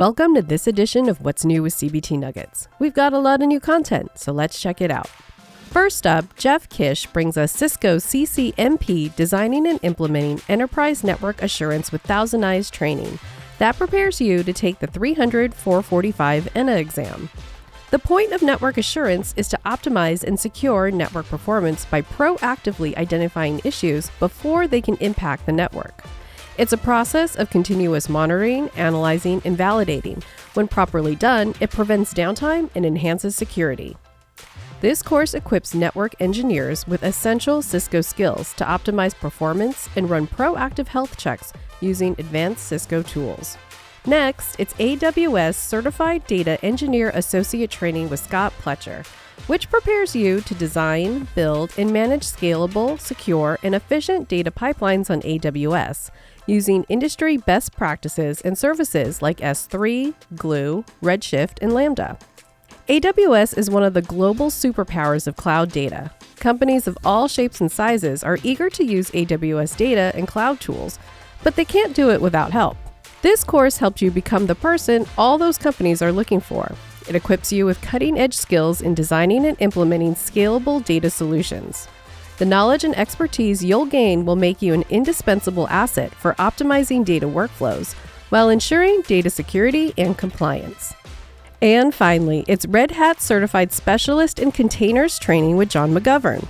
Welcome to this edition of What's New with CBT Nuggets. We've got a lot of new content, so let's check it out. First up, Jeff Kish brings us Cisco CCNP Designing and Implementing Enterprise Network Assurance with ThousandEyes training that prepares you to take the 300-445 ENNA exam. The point of network assurance is to optimize and secure network performance by proactively identifying issues before they can impact the network. It's a process of continuous monitoring, analyzing, and validating. When properly done, it prevents downtime and enhances security. This course equips network engineers with essential Cisco skills to optimize performance and run proactive health checks using advanced Cisco tools. Next, it's AWS Certified Data Engineer Associate Training with Scott Pletcher, which prepares you to design, build, and manage scalable, secure, and efficient data pipelines on AWS, using industry best practices and services like S3, Glue, Redshift, and Lambda. AWS is one of the global superpowers of cloud data. Companies of all shapes and sizes are eager to use AWS data and cloud tools, but they can't do it without help. This course helps you become the person all those companies are looking for. It equips you with cutting-edge skills in designing and implementing scalable data solutions. The knowledge and expertise you'll gain will make you an indispensable asset for optimizing data workflows while ensuring data security and compliance. And finally, it's Red Hat Certified Specialist in Containers training with John McGovern.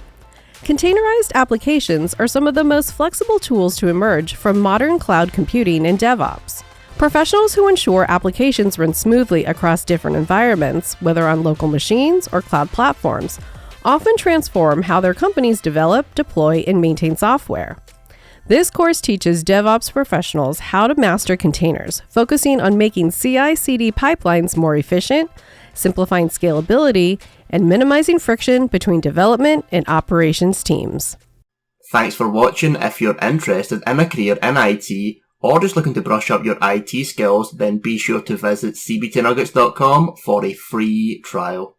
Containerized applications are some of the most flexible tools to emerge from modern cloud computing and DevOps. Professionals who ensure applications run smoothly across different environments, whether on local machines or cloud platforms, often transform how their companies develop, deploy, and maintain software. This course teaches DevOps professionals how to master containers, focusing on making CI/CD pipelines more efficient, simplifying scalability, and minimizing friction between development and operations teams. Thanks for watching. If you're interested in a career in IT or just looking to brush up your IT skills, then be sure to visit cbtnuggets.com for a free trial.